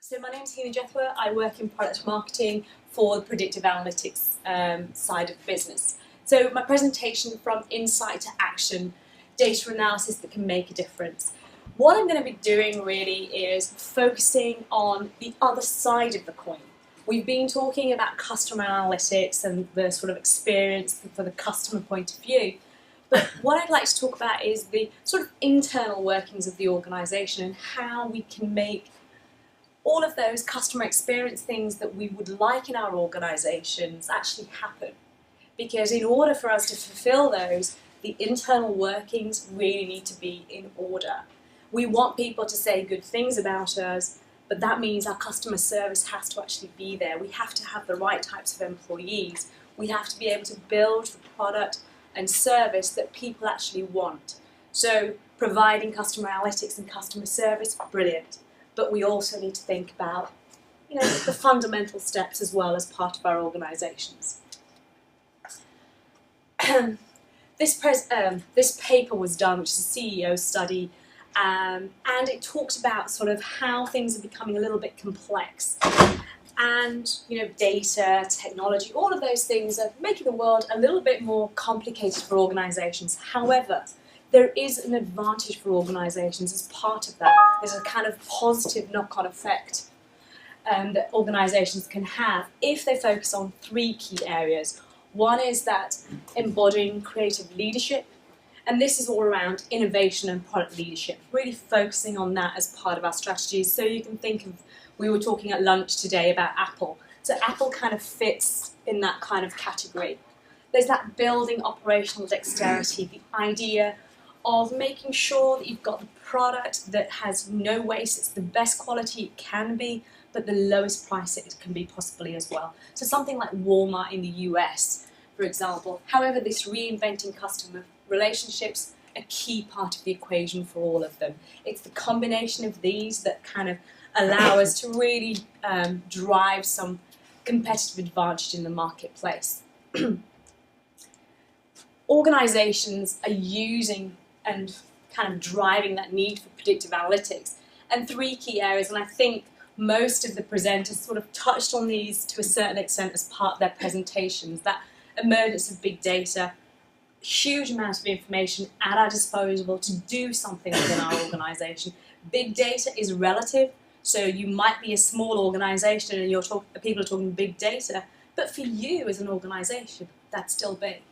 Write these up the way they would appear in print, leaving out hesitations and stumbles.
So my name is Heena Jethwa. I work in product marketing for the Predictive Analytics side of the business. So my presentation from insight to action, data analysis that can make a difference. What I'm going to be doing really is focusing on the other side of the coin. We've been talking about customer analytics and the sort of experience for the customer point of view. But what I'd like to talk about is the sort of internal workings of the organisation and how we can make all of those customer experience things that we would like in our organisations actually happen. Because in order for us to fulfil those, the internal workings really need to be in order. We want people to say good things about us, but that means our customer service has to actually be there. We have to have the right types of employees. We have to be able to build the product and service that people actually want. So providing customer analytics and customer service, brilliant. But we also need to think about, the fundamental steps as well as part of our organisations. This paper was done, which is a CEO study, and it talked about sort of how things are becoming a little bit complex. And, data, technology, all of those things are making the world a little bit more complicated for organisations. However, there is an advantage for organisations as part of that. There's a kind of positive knock-on effect that organisations can have if they focus on three key areas. One is that embodying creative leadership, and this is all around innovation and product leadership, really focusing on that as part of our strategies. So you can think of, we were talking at lunch today about Apple. So Apple kind of fits in that kind of category. There's that building operational dexterity, the idea of making sure that you've got the product that has no waste, it's the best quality it can be, but the lowest price it can be possibly as well. So something like Walmart in the US, for example. However, this reinventing customer relationships, a key part of the equation for all of them. It's the combination of these that kind of allow us to really drive some competitive advantage in the marketplace. Organisations are using and kind of driving that need for predictive analytics. And three key areas, and I think most of the presenters sort of touched on these to a certain extent as part of their presentations, that emergence of big data, huge amounts of information at our disposal to do something within our organisation. Big data is relative, so you might be a small organisation and people are talking big data, but for you as an organisation, that's still big.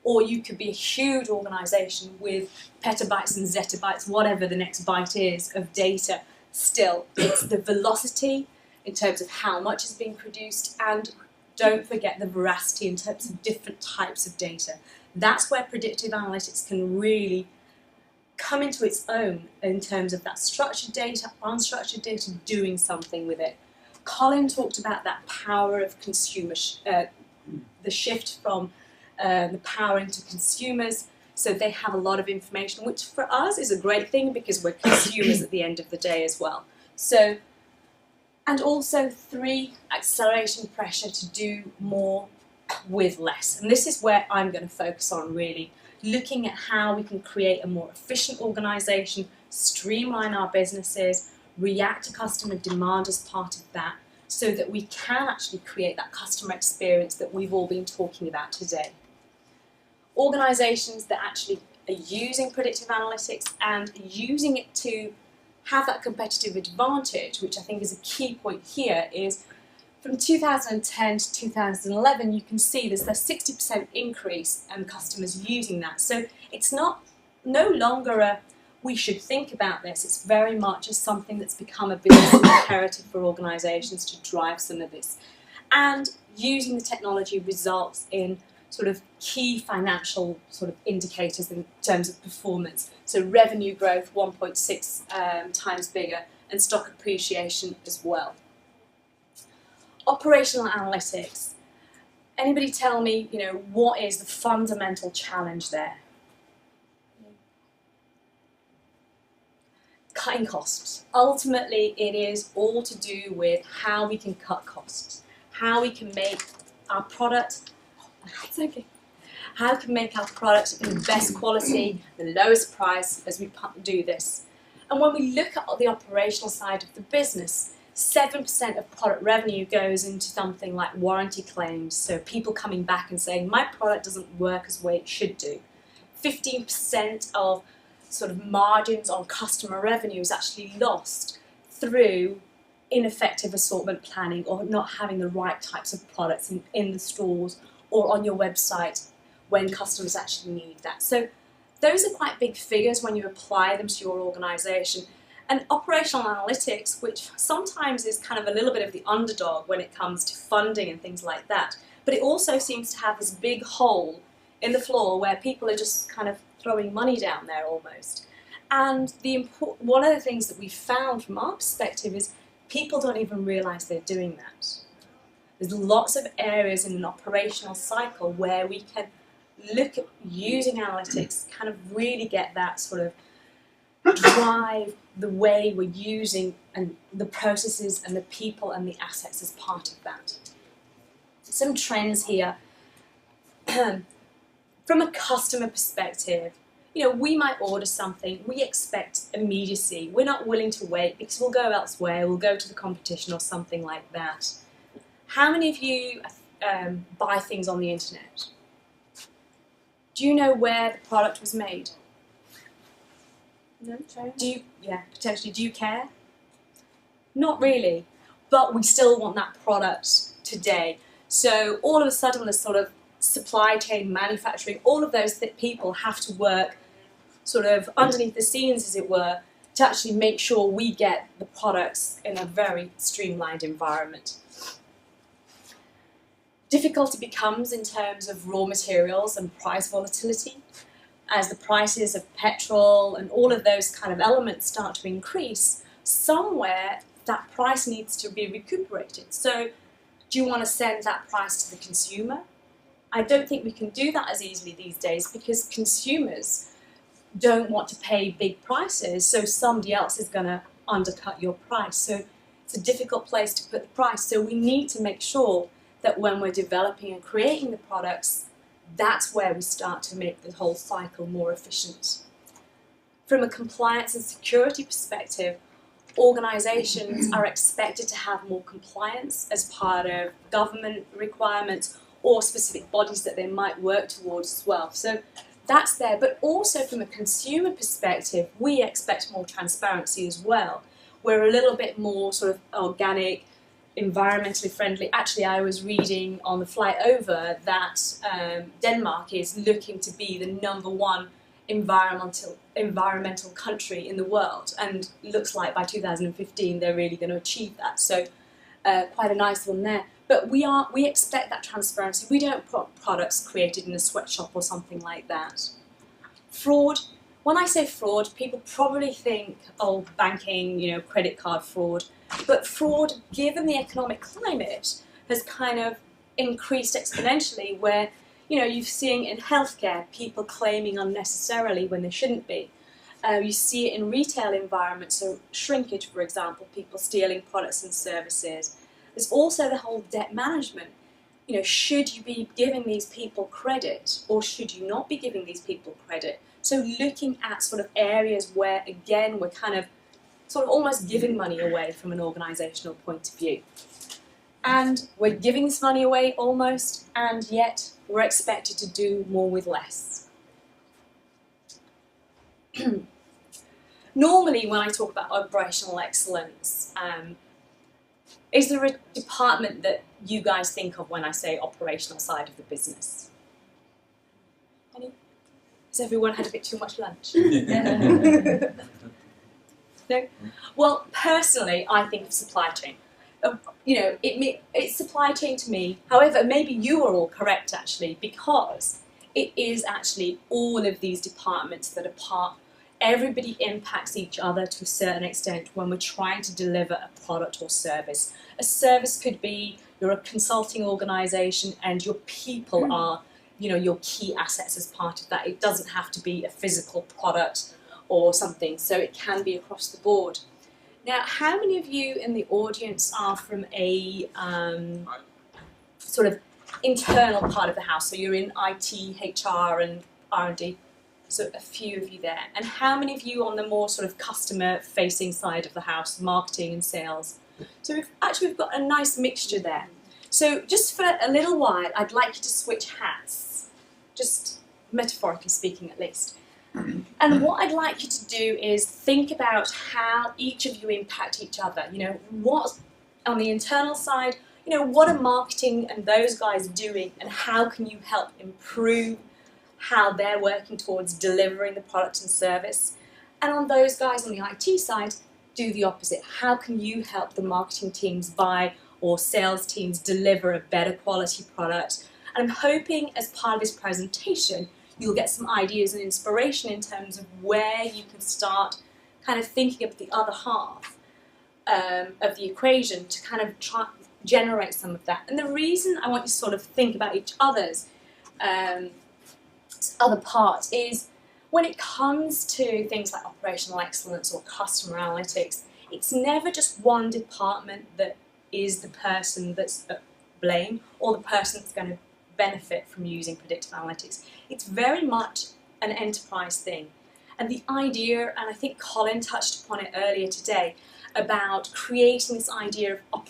Or you could be a huge organisation with petabytes and zettabytes, whatever the next byte is, of data. Still, it's the velocity in terms of how much is being produced, and don't forget the veracity in terms of different types of data. That's where predictive analytics can really come into its own in terms of that structured data, unstructured data, doing something with it. Colin talked about that power of consumer, the shift from the power into consumers, so they have a lot of information, which for us is a great thing because we're consumers at the end of the day as well. So, and also three, acceleration pressure to do more with less. And this is where I'm going to focus on really, looking at how we can create a more efficient organisation, streamline our businesses, react to customer demand as part of that, so that we can actually create that customer experience that we've all been talking about today. Organisations that actually are using predictive analytics and using it to have that competitive advantage, which I think is a key point here, is from 2010 to 2011, you can see there's a 60% increase in customers using that. So it's no longer a, we should think about this, it's very much as something that's become a business imperative for organisations to drive some of this. And using the technology results in sort of key financial sort of indicators in terms of performance. So revenue growth 1.6 times bigger, and stock appreciation as well. Operational analytics. Anybody tell me, what is the fundamental challenge there? Cutting costs. Ultimately, it is all to do with how we can cut costs, how we can make our product how we can make our product in the best quality, the lowest price as we do this. And when we look at the operational side of the business, 7% of product revenue goes into something like warranty claims, so people coming back and saying, my product doesn't work as the way it should do. 15% of sort of margins on customer revenue is actually lost through ineffective assortment planning or not having the right types of products in the stores or on your website when customers actually need that. So those are quite big figures when you apply them to your organisation. And operational analytics, which sometimes is kind of a little bit of the underdog when it comes to funding and things like that, but it also seems to have this big hole in the floor where people are just kind of throwing money down there almost. And one of the things that we found from our perspective is people don't even realise they're doing that. There's lots of areas in an operational cycle where we can look at using analytics, kind of really get that sort of drive the way we're using and the processes and the people and the assets as part of that. Some trends here. From a customer perspective, you know, we might order something, we expect immediacy. We're not willing to wait because we'll go elsewhere, we'll go to the competition or something like that. How many of you buy things on the internet? Do you know where the product was made? No, do you? Yeah, potentially. Do you care? Not really, but we still want that product today. So all of a sudden, the sort of supply chain, manufacturing, all of those people have to work sort of underneath the scenes, as it were, to actually make sure we get the products in a very streamlined environment. Difficulty becomes in terms of raw materials and price volatility. As the prices of petrol and all of those kind of elements start to increase, somewhere that price needs to be recuperated. So do you want to send that price to the consumer? I don't think we can do that as easily these days because consumers don't want to pay big prices, so somebody else is going to undercut your price. So it's a difficult place to put the price. So we need to make sure that when we're developing and creating the products, that's where we start to make the whole cycle more efficient. From a compliance and security perspective, organisations are expected to have more compliance as part of government requirements or specific bodies that they might work towards as well. So that's there, but also from a consumer perspective, we expect more transparency as well. We're a little bit more sort of organic, environmentally friendly. Actually, I was reading on the flight over that Denmark is looking to be the #1 environmental country in the world, and looks like by 2015 they're really going to achieve that. So quite a nice one there. But we expect that transparency. We don't put products created in a sweatshop or something like that. Fraud. When I say fraud, people probably think, oh, banking, you know, credit card fraud. But fraud, given the economic climate, has kind of increased exponentially where, you know, you're seeing in healthcare people claiming unnecessarily when they shouldn't be. You see it in retail environments, so shrinkage, for example, people stealing products and services. There's also the whole debt management. You know, should you be giving these people credit or should you not be giving these people credit? So looking at sort of areas where, again, we're kind of sort of almost giving money away from an organisational point of view. And we're giving this money away almost, and yet we're expected to do more with less. Normally, when I talk about operational excellence, is there a department that you guys think of when I say operational side of the business? Any? Has everyone had a bit too much lunch? No? Well, personally, I think of supply chain. You know, it's supply chain to me. However, maybe you are all correct, actually, because it is actually all of these departments that are part. Everybody impacts each other to a certain extent when we're trying to deliver a product or service. A service could be you're a consulting organisation and your people are, you know, your key assets as part of that. It doesn't have to be a physical product or something, so it can be across the board. Now, how many of you in the audience are from a sort of internal part of the house? So you're in IT, HR and R&D. So a few of you there. And how many of you on the more sort of customer-facing side of the house, marketing and sales? So we've got a nice mixture there. So just for a little while, I'd like you to switch hats, just metaphorically speaking at least. And what I'd like you to do is think about how each of you impact each other. You know, what on the internal side, you know, what are marketing and those guys doing, and how can you help improve how they're working towards delivering the product and service? And on those guys on the IT side, do the opposite. How can you help the marketing teams buy or sales teams deliver a better quality product? And I'm hoping as part of this presentation, you'll get some ideas and inspiration in terms of where you can start kind of thinking of the other half of the equation to kind of try generate some of that. And the reason I want you to sort of think about each other's other part is when it comes to things like operational excellence or customer analytics, it's never just one department that is the person that's at blame or the person that's going to benefit from using predictive analytics. It's very much an enterprise thing. And the idea, and I think Colin touched upon it earlier today, about creating this idea of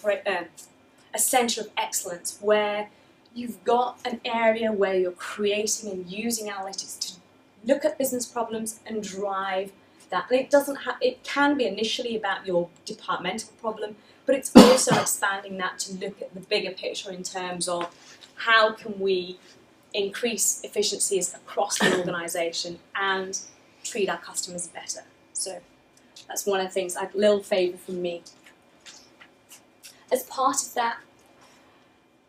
a centre of excellence where you've got an area where you're creating and using analytics to look at business problems and drive that. And it can be initially about your departmental problem, but it's also expanding that to look at the bigger picture in terms of how can we increase efficiencies across the organisation and treat our customers better. So that's one of the things, a little favour from me. As part of that,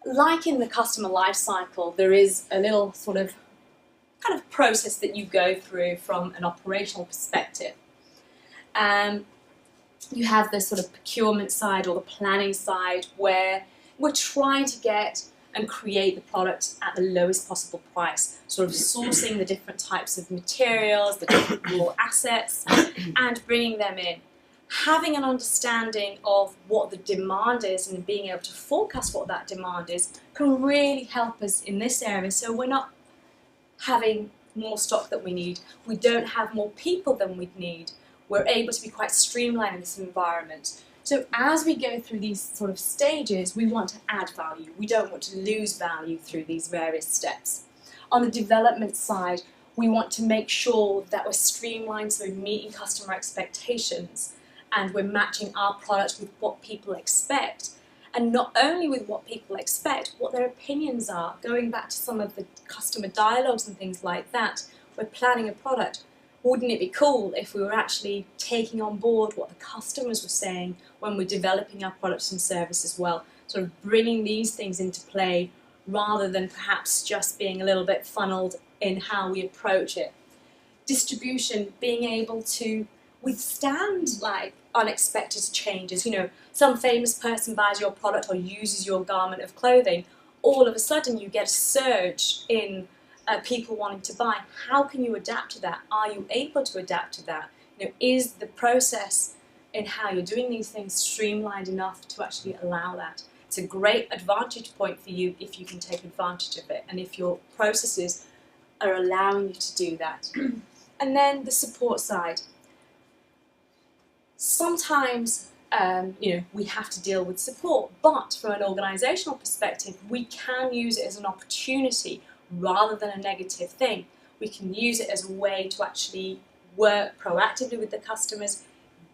like in the customer life cycle, there is a little sort of kind of process that you go through from an operational perspective. You have the sort of procurement side or the planning side where we're trying to get and create the product at the lowest possible price, sort of sourcing the different types of materials, the different raw assets, and bringing them in. Having an understanding of what the demand is and being able to forecast what that demand is can really help us in this area. So we're not having more stock than we need. We don't have more people than we need. We're able to be quite streamlined in this environment. So as we go through these sort of stages, we want to add value. We don't want to lose value through these various steps. On the development side, we want to make sure that we're streamlined so we're meeting customer expectations and we're matching our product with what people expect. And not only with what people expect, what their opinions are. Going back to some of the customer dialogues and things like that, we're planning a product. Wouldn't it be cool if we were actually taking on board what the customers were saying when we're developing our products and services as well? Sort of bringing these things into play rather than perhaps just being a little bit funneled in how we approach it. Distribution, being able to withstand like unexpected changes. You know, some famous person buys your product or uses your garment of clothing, all of a sudden you get a surge in people wanting to buy. How can you adapt to that? Are you able to adapt to that? You know, is the process in how you're doing these things streamlined enough to actually allow that? It's a great advantage point for you if you can take advantage of it and if your processes are allowing you to do that. And then the support side. Sometimes we have to deal with support, but from an organisational perspective, we can use it as an opportunity rather than a negative thing. We can use it as a way to actually work proactively with the customers,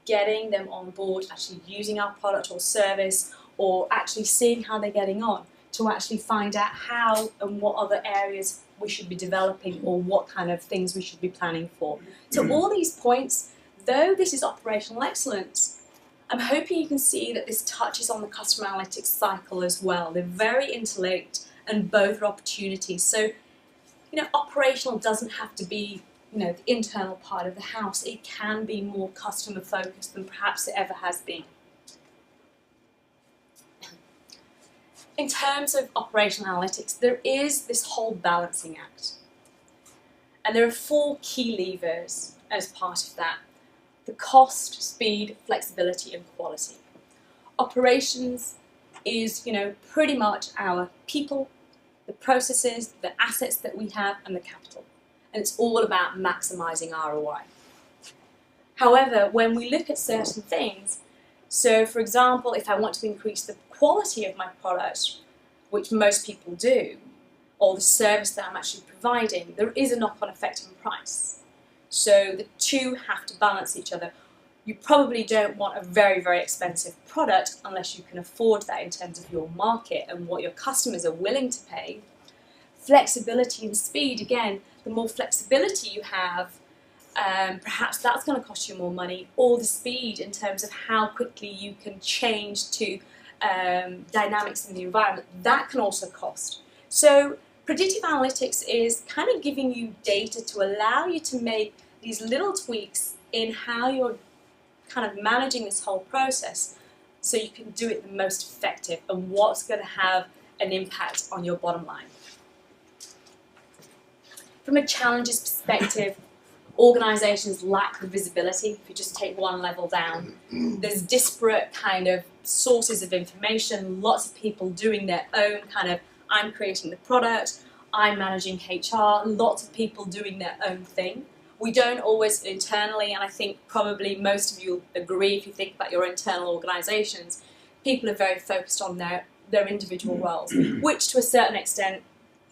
getting them on board, actually using our product or service, or actually seeing how they're getting on, to actually find out how and what other areas we should be developing or what kind of things we should be planning for. So all these points, though this is operational excellence, I'm hoping you can see that this touches on the customer analytics cycle as well. They're very interlinked and both are opportunities. So, you know, operational doesn't have to be, you know, the internal part of the house. It can be more customer focused than perhaps it ever has been. In terms of operational analytics, there is this whole balancing act. And there are 4 key levers as part of that. The cost, speed, flexibility and quality. Operations is, you know, pretty much our people, the processes, the assets that we have and the capital. And it's all about maximising ROI. However, when we look at certain things, So for example, if I want to increase the quality of my product, which most people do, or the service that I'm actually providing, there is a knock-on effect on price. So the two have to balance each other. You probably don't want a very, very expensive product unless you can afford that in terms of your market and what your customers are willing to pay. Flexibility and speed, again, the more flexibility you have, perhaps that's going to cost you more money, or the speed in terms of how quickly you can change to dynamics in the environment, that can also cost. So predictive analytics is kind of giving you data to allow you to make these little tweaks in how you're kind of managing this whole process so you can do it the most effective and what's going to have an impact on your bottom line. From a challenges perspective, organisations lack the visibility. If you just take one level down, there's disparate kind of sources of information, lots of people doing their own kind of, I'm creating the product, I'm managing HR, lots of people doing their own thing. We don't always internally, and I think probably most of you agree if you think about your internal organisations, people are very focused on their individual roles, which to a certain extent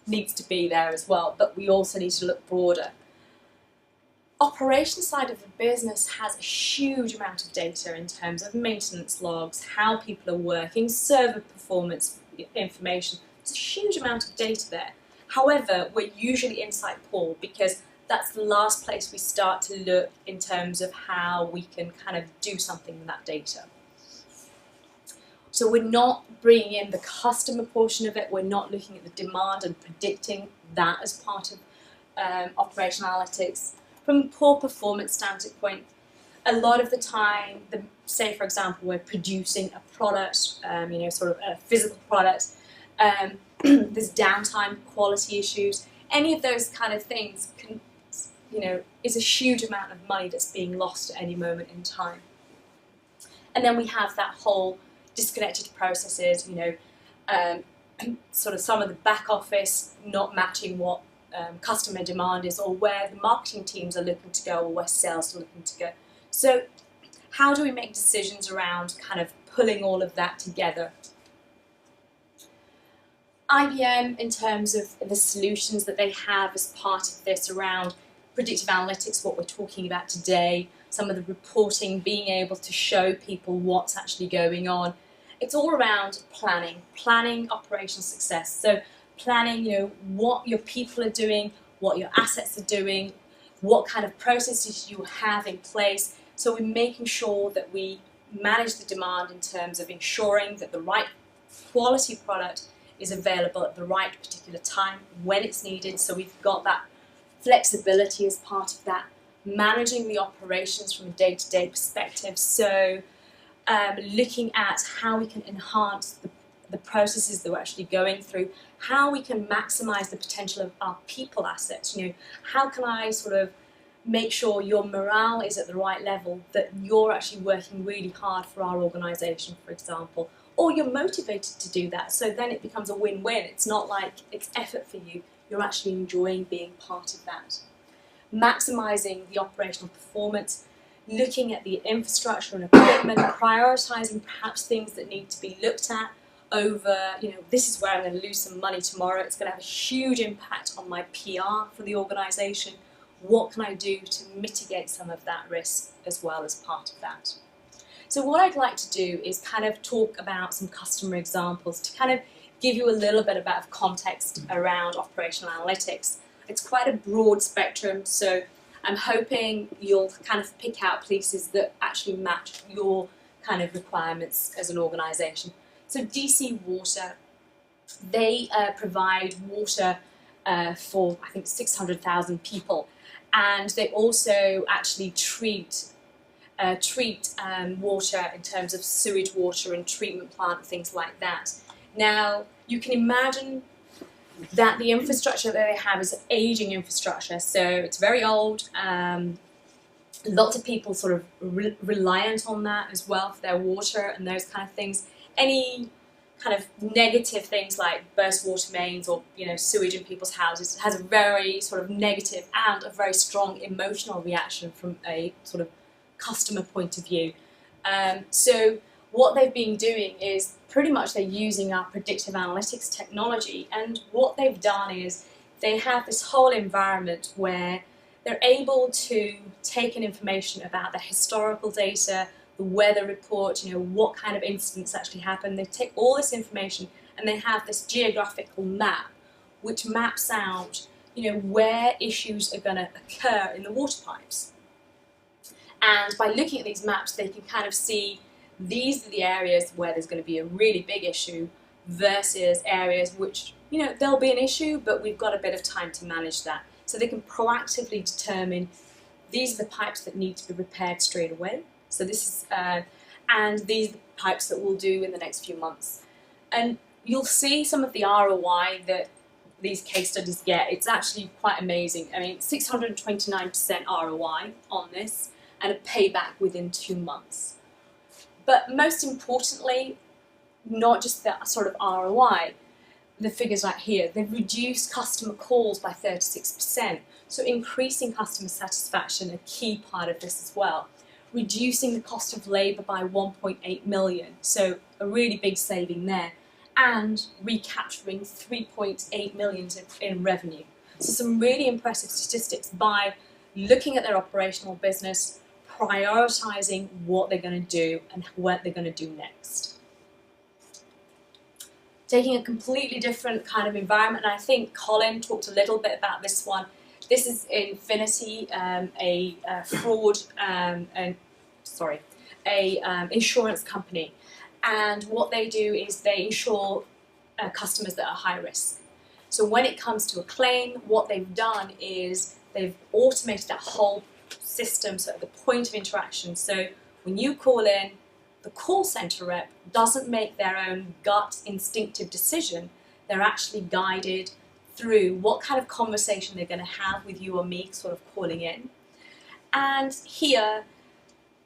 needs to be there as well, but we also need to look broader. Operations side of the business has a huge amount of data in terms of maintenance logs, how people are working, server performance information. There's a huge amount of data there. However, we're usually insight poor because that's the last place we start to look in terms of how we can kind of do something with that data. So we're not bringing in the customer portion of it, we're not looking at the demand and predicting that as part of operational analytics. From a poor performance standpoint, a lot of the time, say for example, we're producing a product, sort of a physical product, there's downtime, quality issues, any of those kind of things can, is a huge amount of money that's being lost at any moment in time. And then we have that whole disconnected processes, sort of some of the back office not matching what customer demand is, or where the marketing teams are looking to go, or where sales are looking to go. So how do we make decisions around kind of pulling all of that together? IBM, in terms of the solutions that they have as part of this around predictive analytics, what we're talking about today, some of the reporting, being able to show people what's actually going on, it's all around planning operational success. So planning, what your people are doing, what your assets are doing, what kind of processes you have in place. So we're making sure that we manage the demand in terms of ensuring that the right quality product is available at the right particular time when it's needed. So we've got that flexibility as part of that, managing the operations from a day-to-day perspective. So looking at how we can enhance the processes that we're actually going through, how we can maximize the potential of our people assets. How can I sort of make sure your morale is at the right level, that you're actually working really hard for our organization, for example, or you're motivated to do that, so then it becomes a win-win. It's not like it's effort for you, you're actually enjoying being part of that. Maximizing the operational performance, looking at the infrastructure and equipment, prioritizing perhaps things that need to be looked at over, this is where I'm going to lose some money tomorrow, it's going to have a huge impact on my PR for the organization. What can I do to mitigate some of that risk as well as part of that? So what I'd like to do is kind of talk about some customer examples to kind of give you a little bit of context around operational analytics. It's quite a broad spectrum, so I'm hoping you'll kind of pick out places that actually match your kind of requirements as an organisation. So DC Water, they provide water for I think 600,000 people, and they also actually treat water in terms of sewage water and treatment plant, things like that. Now, you can imagine that the infrastructure that they have is aging infrastructure, so it's very old. Lots of people sort of reliant on that as well for their water and those kind of things. Any kind of negative things like burst water mains or sewage in people's houses has a very sort of negative and a very strong emotional reaction from a sort of customer point of view. So what they've been doing is pretty much they're using our predictive analytics technology, and what they've done is they have this whole environment where they're able to take in information about the historical data, the weather report, what kind of incidents actually happened. They take all this information and they have this geographical map which maps out, where issues are going to occur in the water pipes. And by looking at these maps, they can kind of see these are the areas where there's going to be a really big issue versus areas which, there'll be an issue, but we've got a bit of time to manage that. So they can proactively determine these are the pipes that need to be repaired straight away. So this is, and these are the pipes that we'll do in the next few months. And you'll see some of the ROI that these case studies get. It's actually quite amazing. I mean, 629% ROI on this and a payback within 2 months. But most importantly, not just that sort of ROI, the figures right here, they've reduced customer calls by 36%. So increasing customer satisfaction, a key part of this as well. Reducing the cost of labour by 1.8 million, so a really big saving there. And recapturing 3.8 million in revenue. So some really impressive statistics by looking at their operational business, prioritising what they're going to do and what they're going to do next. Taking a completely different kind of environment, and I think Colin talked a little bit about this one. This is Infinity, a insurance company. And what they do is they insure customers that are high risk. So when it comes to a claim, what they've done is they've automated that whole system, so at the point of interaction. So when you call in, the call center rep doesn't make their own gut instinctive decision. They're actually guided through what kind of conversation they're going to have with you or me sort of calling in. And here,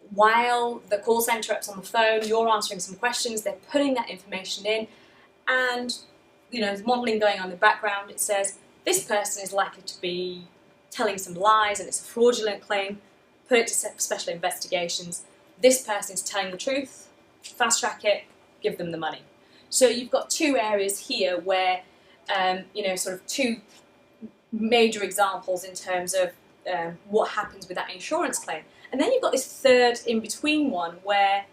while the call center rep's on the phone, you're answering some questions, they're putting that information in, and there's modelling going on in the background. It says this person is likely to be telling some lies and it's a fraudulent claim, put it to special investigations. This person is telling the truth, fast track it, give them the money. So you've got two areas here where, sort of two major examples in terms of what happens with that insurance claim. And then you've got this third in-between one where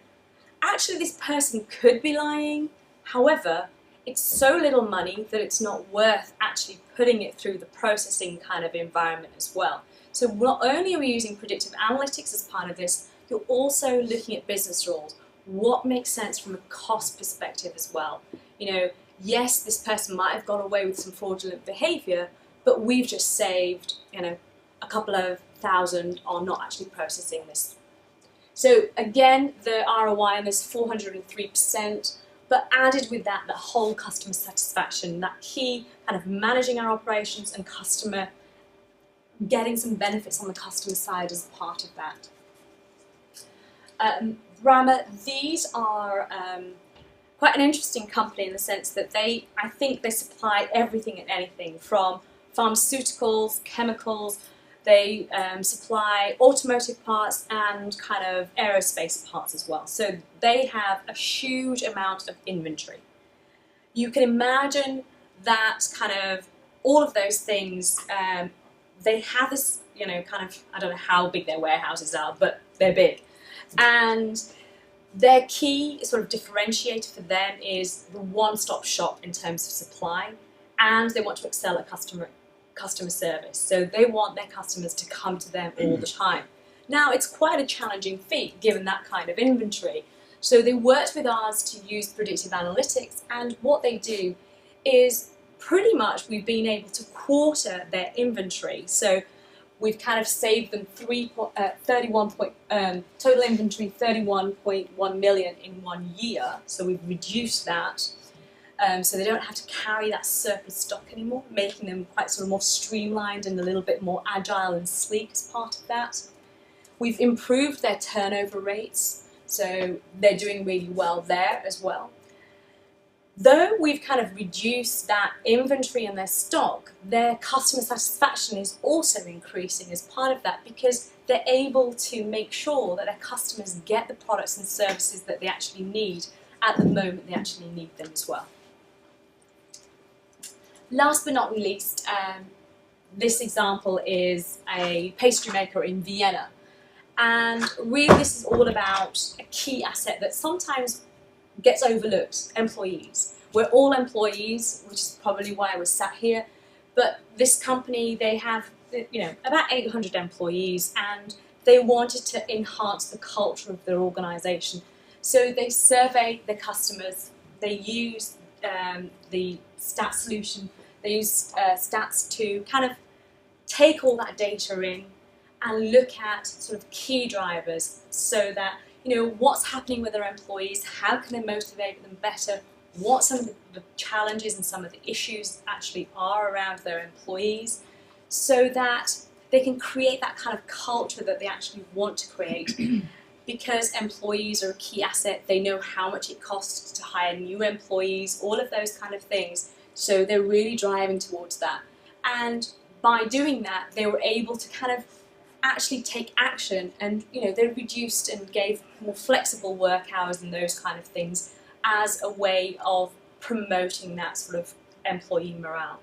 actually this person could be lying, however, it's so little money that it's not worth actually putting it through the processing kind of environment as well. So not only are we using predictive analytics as part of this, you're also looking at business rules. What makes sense from a cost perspective as well? Yes, this person might have gone away with some fraudulent behaviour, but we've just saved, a couple of thousand on not actually processing this. So again, the ROI on this 403%, but added with that, the whole customer satisfaction, that key kind of managing our operations and customer, getting some benefits on the customer side as part of that. Rama, these are quite an interesting company in the sense that I think they supply everything and anything from pharmaceuticals, chemicals. They supply automotive parts and kind of aerospace parts as well. So they have a huge amount of inventory. You can imagine that kind of all of those things, they have this, kind of, I don't know how big their warehouses are, but they're big. And their key sort of differentiator for them is the one-stop shop in terms of supply, and they want to excel at customer service. So they want their customers to come to them all the time. Now, it's quite a challenging feat given that kind of inventory. So they worked with us to use predictive analytics, and what they do is pretty much we've been able to quarter their inventory. So we've kind of saved them total inventory 31.1 million in 1 year. So we've reduced that. So they don't have to carry that surplus stock anymore, making them quite sort of more streamlined and a little bit more agile and sleek as part of that. We've improved their turnover rates, so they're doing really well there as well. though we've kind of reduced that inventory in their stock, their customer satisfaction is also increasing as part of that, because they're able to make sure that their customers get the products and services that they actually need at the moment they actually need them as well. Last but not least, this example is a pastry maker in Vienna. And really this is all about a key asset that sometimes gets overlooked: employees. We're all employees, which is probably why we're sat here. But this company, they have, about 800 employees, and they wanted to enhance the culture of their organization. So they surveyed their customers. They used the stats solution. They used stats to kind of take all that data in and look at sort of key drivers, so that what's happening with their employees, how can they motivate them better, what some of the challenges and some of the issues actually are around their employees, so that they can create that kind of culture that they actually want to create. Because employees are a key asset, they know how much it costs to hire new employees, all of those kind of things. So they're really driving towards that. And by doing that, they were able to kind of actually take action, and they reduced and gave more flexible work hours and those kind of things as a way of promoting that sort of employee morale.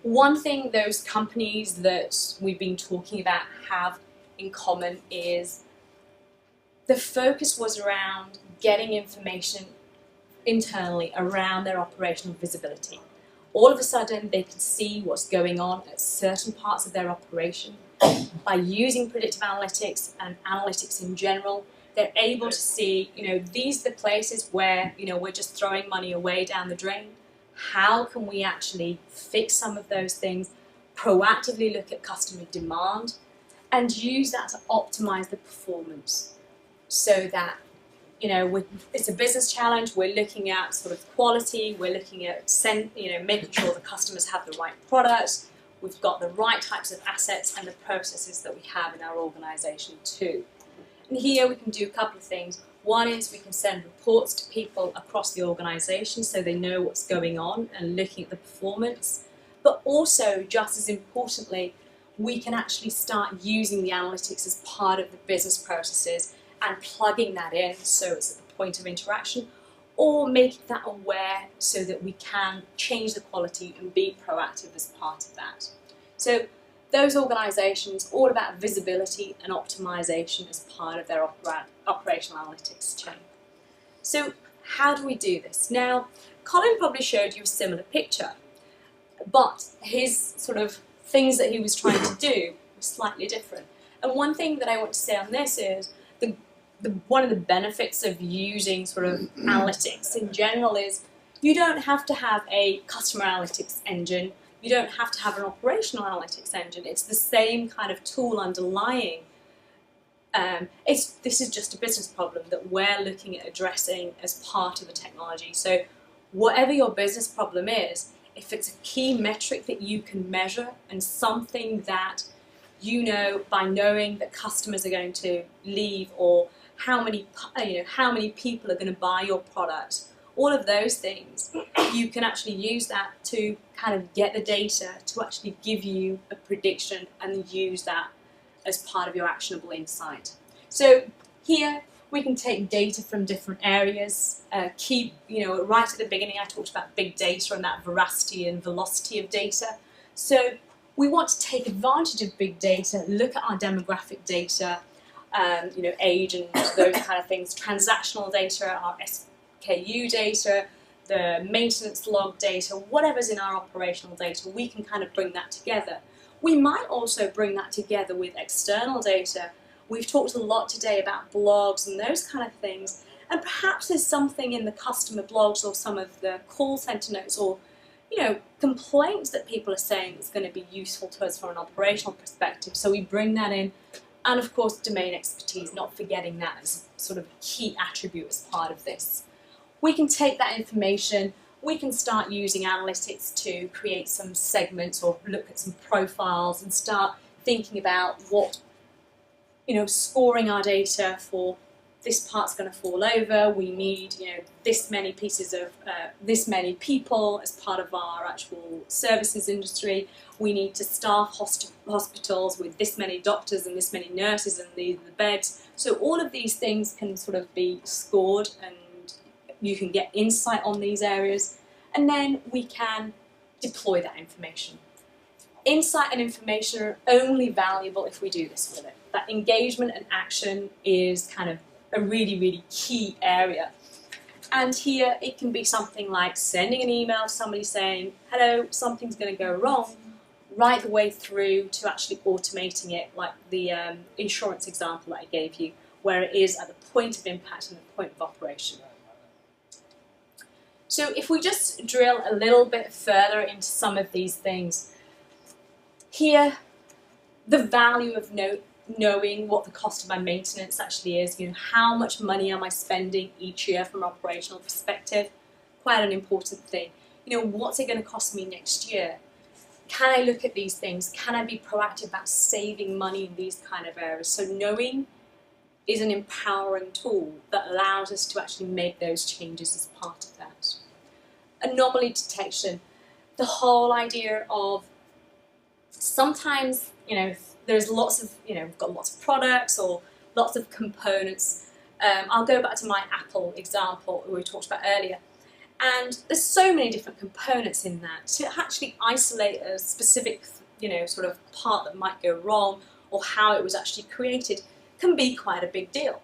One thing those companies that we've been talking about have in common is the focus was around getting information internally around their operational visibility. All of a sudden, they could see what's going on at certain parts of their operation. By using predictive analytics and analytics in general, they're able to see, these are the places where, we're just throwing money away down the drain. How can we actually fix some of those things, proactively look at customer demand, and use that to optimize the performance, so that it's a business challenge. We're looking at sort of quality. We're looking at making sure the customers have the right products. We've got the right types of assets and the processes that we have in our organisation too. And here we can do a couple of things. One is we can send reports to people across the organisation so they know what's going on and looking at the performance. But also, just as importantly, we can actually start using the analytics as part of the business processes and plugging that in so it's at the point of interaction, or making that aware so that we can change the quality and be proactive as part of that. So those organisations, all about visibility and optimisation as part of their operational analytics chain. So how do we do this? Now, Colin probably showed you a similar picture, but his sort of things that he was trying to do were slightly different. And one thing that I want to say on this is one of the benefits of using sort of analytics in general is you don't have to have a customer analytics engine, you don't have to have an operational analytics engine. It's the same kind of tool underlying. This is just a business problem that we're looking at addressing as part of the technology. So whatever your business problem is, if it's a key metric that you can measure and something that by knowing that customers are going to leave, or how many people are going to buy your product, all of those things, you can actually use that to kind of get the data to actually give you a prediction and use that as part of your actionable insight. So here we can take data from different areas. Right at the beginning I talked about big data and that veracity and velocity of data. So we want to take advantage of big data, look at our demographic data, age and those kind of things, transactional data, our SKU data, the maintenance log data, whatever's in our operational data, we can kind of bring that together. We might also bring that together with external data. We've talked a lot today about blogs and those kind of things, and perhaps there's something in the customer blogs or some of the call center notes or complaints that people are saying that's going to be useful to us from an operational perspective. So we bring that in, and of course domain expertise, not forgetting that as sort of a key attribute as part of this. We can take that information, we can start using analytics to create some segments or look at some profiles and start thinking about what, scoring our data for this part's going to fall over, we need, you know, this many pieces of, this many people as part of our actual services industry, we need to staff hospitals with this many doctors and this many nurses and the beds. So all of these things can sort of be scored and you can get insight on these areas, and then we can deploy that information. Insight and information are only valuable if we do this with it. That engagement and action is kind of a really, really key area. And here it can be something like sending an email to somebody saying, hello, something's going to go wrong, right the way through to actually automating it, like the insurance example that I gave you, where it is at the point of impact and the point of operation. So if we just drill a little bit further into some of these things, here, the value of knowing what the cost of my maintenance actually is, you know, how much money am I spending each year from an operational perspective, quite an important thing. You know, what's it going to cost me next year? Can I look at these things? Can I be proactive about saving money in these kind of areas? So knowing is an empowering tool that allows us to actually make those changes as part of that. Anomaly detection, the whole idea of sometimes, you know, there's lots of, you know, we've got lots of products or lots of components. I'll go back to my Apple example we talked about earlier. And there's so many different components in that. To actually isolate a specific, you know, sort of part that might go wrong or how it was actually created can be quite a big deal.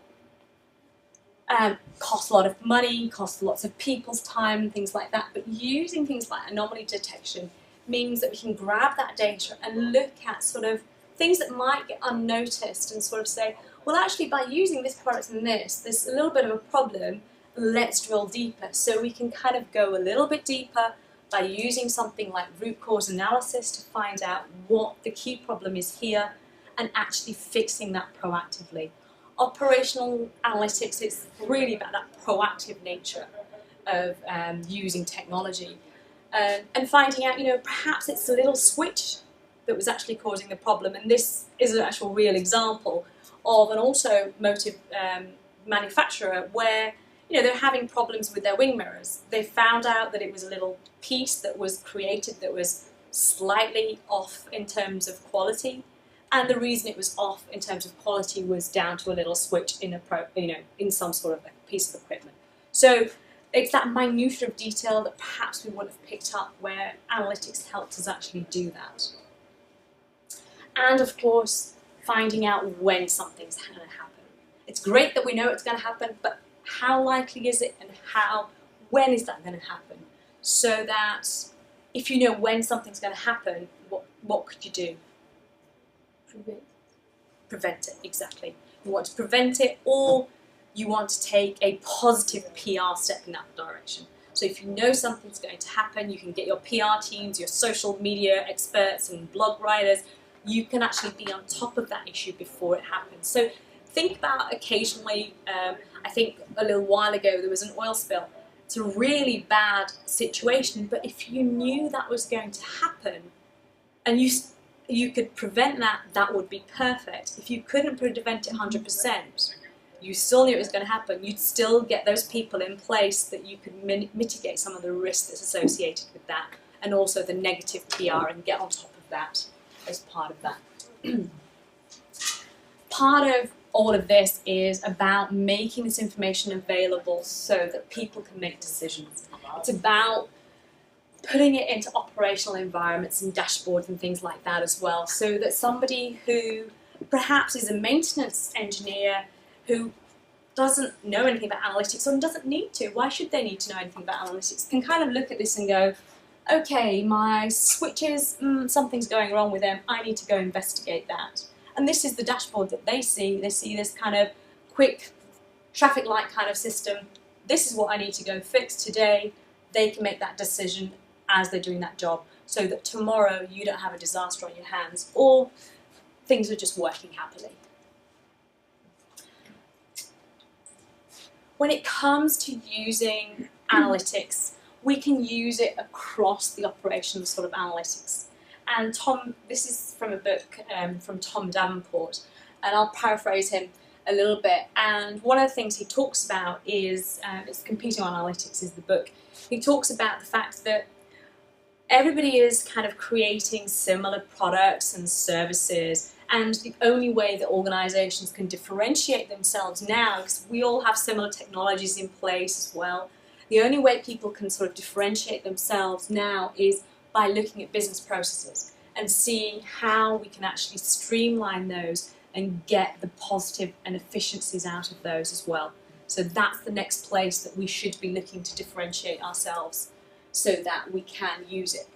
Costs a lot of money, costs lots of people's time and things like that. But using things like anomaly detection means that we can grab that data and look at sort of things that might get unnoticed and sort of say, well, actually, by using this product and this, there's a little bit of a problem, let's drill deeper. So we can kind of go a little bit deeper by using something like root cause analysis to find out what the key problem is here and actually fixing that proactively. Operational analytics is really about that proactive nature of using technology and finding out, you know, perhaps it's a little switch that was actually causing the problem. And this is an actual real example of an automotive manufacturer where, you know, they're having problems with their wing mirrors. They found out that it was a little piece that was created that was slightly off in terms of quality. And the reason it was off in terms of quality was down to a little switch in in some sort of a piece of equipment. So it's that minutia of detail that perhaps we wouldn't have picked up where analytics helped us actually do that. And of course, finding out when something's going to happen. It's great that we know it's going to happen, but how likely is it and when is that going to happen? So that if you know when something's going to happen, what could you do? Prevent it, exactly. You want to prevent it, or you want to take a positive PR step in that direction. So if you know something's going to happen, you can get your PR teams, your social media experts and blog writers, you can actually be on top of that issue before it happens. So think about occasionally, I think a little while ago there was an oil spill. It's a really bad situation, but if you knew that was going to happen and you could prevent that, that would be perfect. If you couldn't prevent it 100%, you still knew it was going to happen, you'd still get those people in place that you could mitigate some of the risk that's associated with that, and also the negative PR, and get on top of that as part of that. Part of all of this is about making this information available so that people can make decisions. It's about putting it into operational environments and dashboards and things like that as well, so that somebody who perhaps is a maintenance engineer who doesn't know anything about analytics, or doesn't need to, why should they need to know anything about analytics, can kind of look at this and go, okay, my switches, something's going wrong with them, I need to go investigate that. And this is the dashboard that they see. They see this kind of quick traffic light kind of system. This is what I need to go fix today. They can make that decision as they're doing that job, so that tomorrow you don't have a disaster on your hands, or things are just working happily. When it comes to using analytics, we can use it across the operations sort of analytics. And Tom, this is from a book from Tom Davenport, and I'll paraphrase him. a little bit. And one of the things he talks about is, it's Competing Analytics is the book. He talks about the fact that everybody is kind of creating similar products and services, and the only way that organisations can differentiate themselves now, because we all have similar technologies in place as well, the only way people can sort of differentiate themselves now is by looking at business processes and seeing how we can actually streamline those and get the positive and efficiencies out of those as well. So that's the next place that we should be looking to differentiate ourselves, so that we can use it,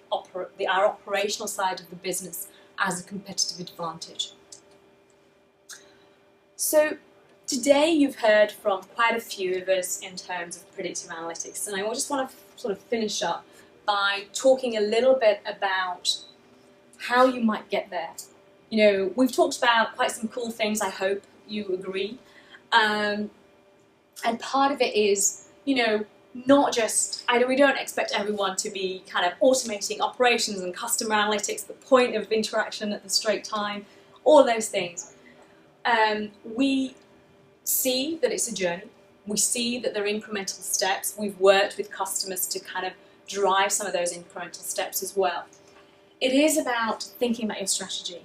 our operational side of the business, as a competitive advantage. So today you've heard from quite a few of us in terms of predictive analytics, and I just want to sort of finish up by talking a little bit about how you might get there. You know, we've talked about quite some cool things, I hope you agree, and part of it is, you know, not just, we don't expect everyone to be kind of automating operations and customer analytics, the point of interaction at the straight time, all those things. We see that it's a journey. We see that there are incremental steps. We've worked with customers to kind of drive some of those incremental steps as well. It is about thinking about your strategy.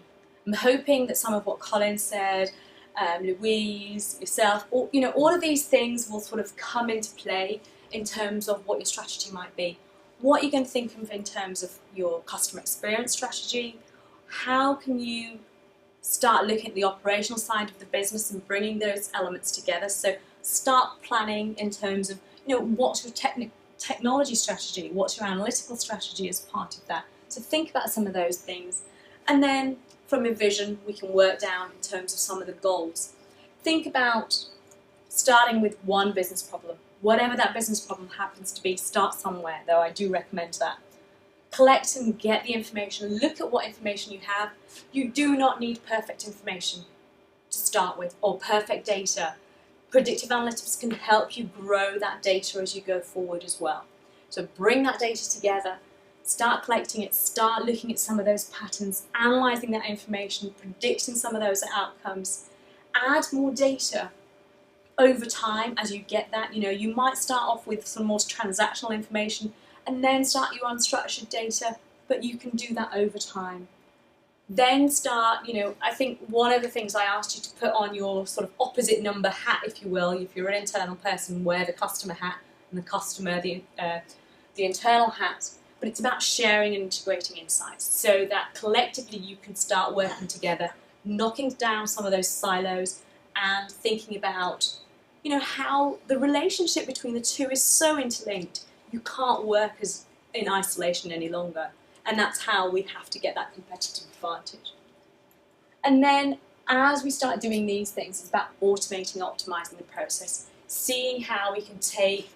I'm hoping that some of what Colin said, Louise, yourself, all of these things will sort of come into play in terms of what your strategy might be. What you're going to think of in terms of your customer experience strategy. How can you start looking at the operational side of the business and bringing those elements together? So start planning in terms of, what's your technology strategy? What's your analytical strategy as part of that? So think about some of those things. And then from a vision, we can work down in terms of some of the goals. Think about starting with one business problem. Whatever that business problem happens to be, start somewhere, though I do recommend that. Collect and get the information. Look at what information you have. You do not need perfect information to start with, or perfect data. Predictive Analytics can help you grow that data as you go forward as well. So bring that data together, start collecting it, start looking at some of those patterns, analysing that information, predicting some of those outcomes. Add more data over time as you get that. You might start off with some more transactional information and then start your unstructured data, but you can do that over time. Then start, I think one of the things I asked you to put on your sort of opposite number hat, if you will, if you're an internal person, wear the customer hat, and the customer the internal hat. But it's about sharing and integrating insights so that collectively you can start working together, knocking down some of those silos and thinking about, how the relationship between the two is so interlinked. You can't work in isolation any longer. And that's how we have to get that competitive advantage. And then as we start doing these things, it's about automating, optimizing the process, seeing how we can take,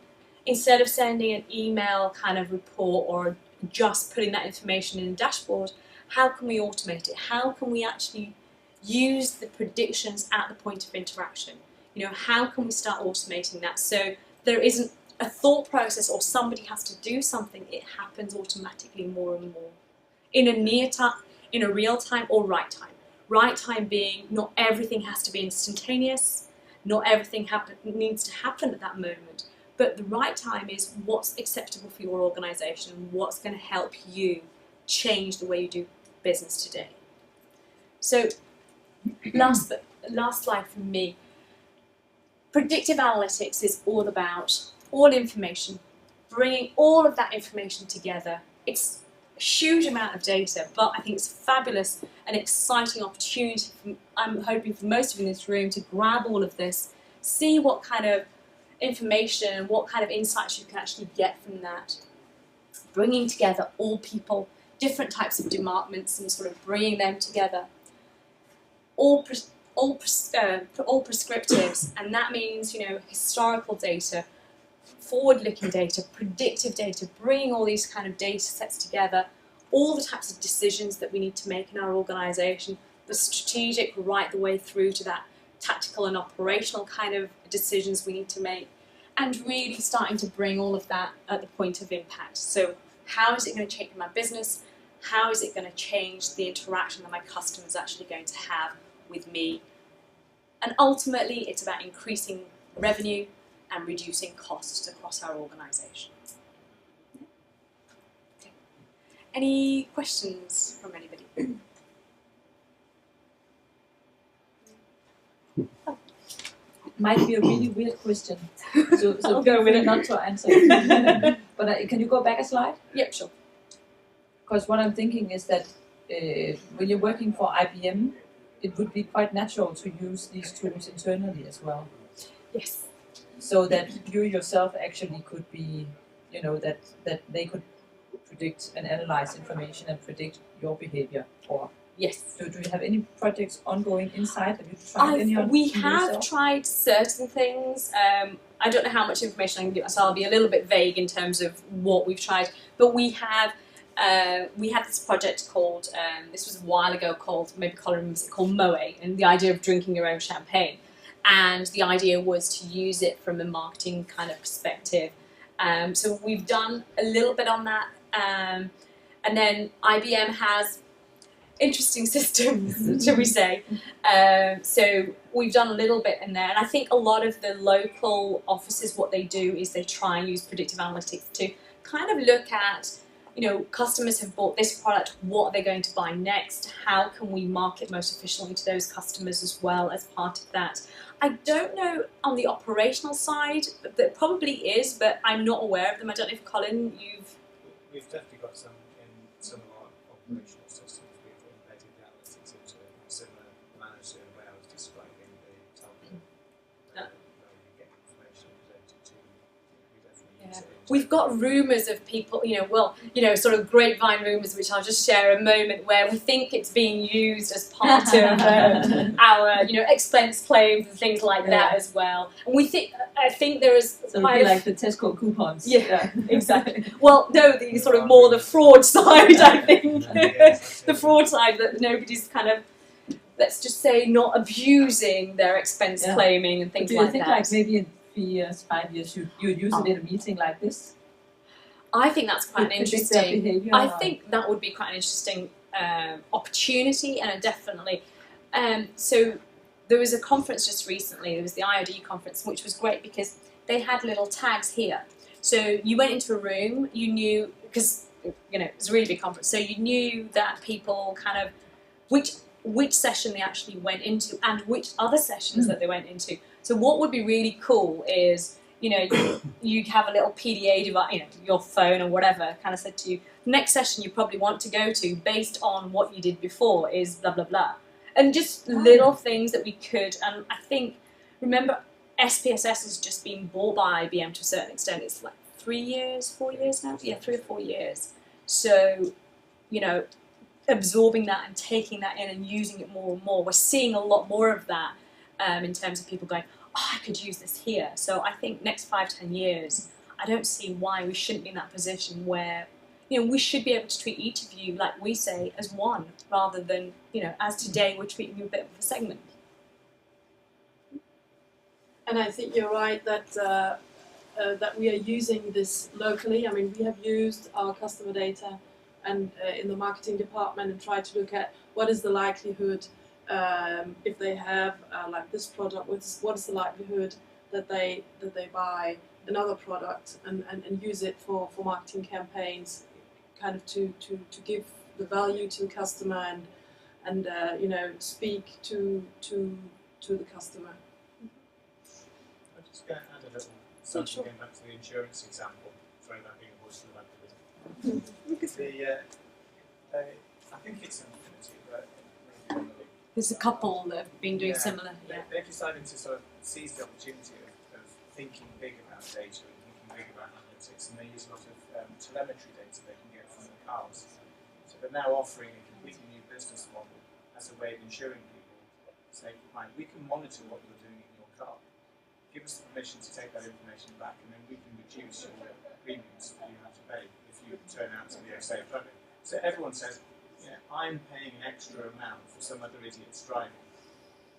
instead of sending an email kind of report or just putting that information in a dashboard, how can we automate it? How can we actually use the predictions at the point of interaction? How can we start automating that so there isn't a thought process or somebody has to do something, it happens automatically more and more. In a near time, in a real time, or right time. Right time being not everything has to be instantaneous, not everything needs to happen at that moment, but the right time is what's acceptable for your organisation and what's going to help you change the way you do business today. So last slide from me. Predictive analytics is all about all information, bringing all of that information together. It's a huge amount of data, but I think it's fabulous and exciting opportunity. I'm hoping for most of you in this room to grab all of this, see what kind of information, what kind of insights you can actually get from that. Bringing together all people, different types of departments, and sort of bringing them together. All prescriptives, and that means historical data, forward-looking data, predictive data, bringing all these kind of data sets together, all the types of decisions that we need to make in our organisation, the strategic right the way through to that tactical and operational kind of decisions we need to make, and really starting to bring all of that at the point of impact. So how is it going to change my business? How is it going to change the interaction that my customer is actually going to have with me And ultimately, it's about increasing revenue and reducing costs across our organisation. Okay. Any questions from anybody? Might be a really weird question, so go with it, not to answer it. But can you go back a slide? Yep, sure. Because what I'm thinking is that when you're working for IBM, it would be quite natural to use these tools internally as well. Yes. So that you yourself actually could be, you know, that they could predict and analyze information and predict your behavior. Or yes. Do you have any projects ongoing inside? Have you tried any? We have tried certain things. I don't know how much information I can give, so I'll be a little bit vague in terms of what we've tried. But we had this project called, this was a while ago, called, maybe Colin remembers it, called Møde, and the idea of drinking your own champagne. And the idea was to use it from a marketing kind of perspective. So we've done a little bit on that. And then IBM has interesting systems, shall we say. So we've done a little bit in there. And I think a lot of the local offices, what they do is they try and use predictive analytics to kind of look at, you know, customers have bought this product, what are they going to buy next? How can we market most efficiently to those customers as well as part of that? I don't know on the operational side, there probably is, but I'm not aware of them. I don't know if, Colin, We've definitely got some in some of our operational systems. We've embedded the analytics into a similar manner to where I was describing the telco, where you get information presented to you. We definitely use it. We've got rumours of people, sort of grapevine rumours, which I'll just share a moment, where we think it's being used as part of our, expense claims and things like that as well. And I think there is so it'd be like the Tesco coupons. Yeah, exactly. Well, no, the sort of more the fraud side, I think. The fraud side that nobody's kind of, let's just say, not abusing their expense claiming and things like that. Do you think like maybe in 3 years, 5 years, you use it in a meeting like this? I think that's quite an interesting. I think that would be quite an interesting opportunity, and definitely. So there was a conference just recently. There was the IOD conference, which was great because they had little tags here. So you went into a room, you knew, because it was a really big conference. So you knew that people kind of which session they actually went into and which other sessions that they went into. So what would be really cool is, you have a little PDA device, your phone or whatever, kind of said to you, the next session you probably want to go to based on what you did before is blah, blah, blah. And just little things that we could, and I think, remember, SPSS has just been bought by IBM to a certain extent. It's like 4 years now? Yeah, 3 or 4 years. So, absorbing that and taking that in and using it more and more. We're seeing a lot more of that in terms of people going, I could use this here. So I think next 5-10 years, I don't see why we shouldn't be in that position where, we should be able to treat each of you, like we say, as one, rather than, as today we're treating you a bit of a segment. And I think you're right that that we are using this locally. I mean, we have used our customer data and in the marketing department and tried to look at what is the likelihood if they have like this product, what is the likelihood that they buy another product and use it for marketing campaigns, kind of to give the value to the customer and speak to the customer. I'm just going to add a little something going back to the insurance example, throwing that being a horse to the back of it. I think it's Infinity, but there's a couple that have been doing similar. They're deciding to sort of seize the opportunity of thinking big about data and thinking big about analytics, and they use a lot of telemetry data they can get from the cars. So they're now offering a completely new business model as a way of ensuring people say, right, we can monitor what you're doing in your car. Give us the permission to take that information back, and then we can reduce your premiums that you have to pay if you turn out to be a safe driver. So everyone says, I'm paying an extra amount for some other idiot's driving.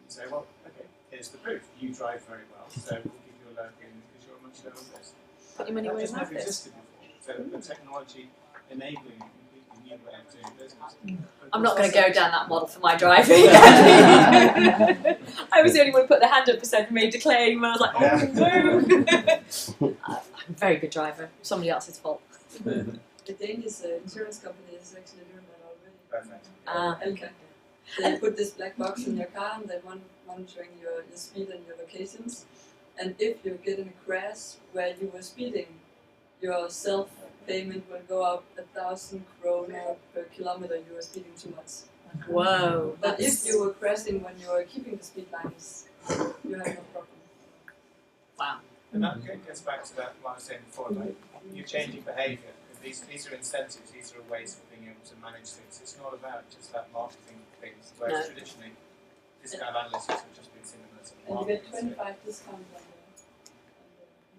You say, well, okay, here's the proof. You drive very well, so we'll give you a loan because you're a much lower risk. Put your money where your mouth is. That just never existed before. So the technology enabling a completely new way of doing business. I'm not going to go down that model for my driving. I was the only one who put the hand up for me declaring, and I was like, oh no. I'm a very good driver. Somebody else's fault. The Danish insurance company is actually doing that already. Perfect. Okay. They put this black box in your car and they're monitoring your speed and your locations. And if you get in a crash where you were speeding, your self-payment will go up 1,000 kroner per kilometer you were speeding too much. Whoa. But if you were crashing when you were keeping the speed lines, you have no problem. Wow. And that gets back to that what I was saying before, like you're changing behaviour. These are incentives, these are ways of being able to manage things. It's not about just that marketing thing, whereas traditionally this kind of analytics have just been similar to And you marketing. get 25 discount on the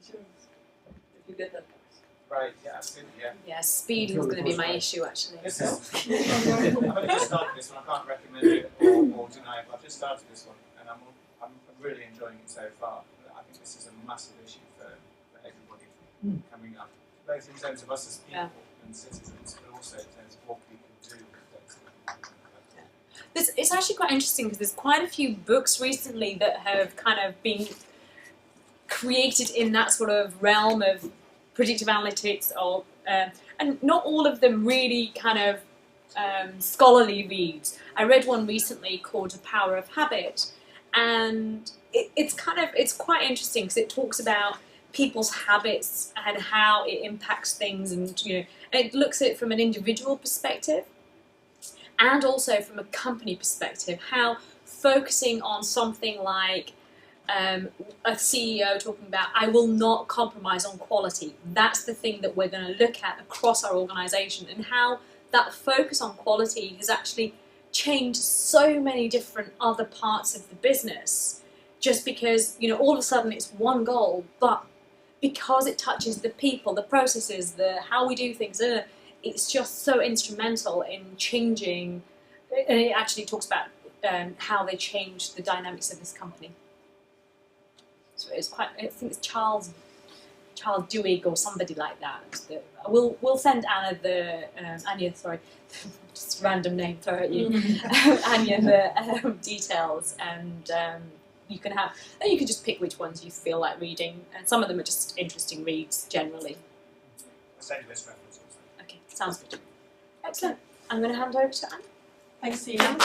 insurance if you get that box. Right, yeah, absolutely, yeah. Yeah, speeding is going to be my issue actually. This is, I've only just started this one, I can't recommend it or deny it, but I've just started this one and I'm really enjoying it so far. I think this is a massive issue for everybody coming up, both in terms of us as people and citizens, but also in terms of what people do with data. It's actually quite interesting because there's quite a few books recently that have kind of been created in that sort of realm of predictive analytics, or and not all of them really kind of scholarly reads. I read one recently called The Power of Habit, and it's quite interesting because it talks about people's habits and how it impacts things, and and it looks at it from an individual perspective and also from a company perspective, how focusing on something like a CEO talking about, I will not compromise on quality. That's the thing that we're going to look at across our organisation, and how that focus on quality has actually changed so many different other parts of the business, just because all of a sudden it's one goal, but because it touches the people, the processes, how we do things, it's just so instrumental in changing, and it actually talks about how they changed the dynamics of this company. So it's quite, I think it's Charles Duhigg or somebody like that. We'll send Anna Anya, sorry, just random name, throw at you, Anya the details, and you can just pick which ones you feel like reading, and some of them are just interesting reads generally. I'll send you this reference also. Okay, sounds good. Excellent. I'm going to hand over to Anna. Thanks, Heena.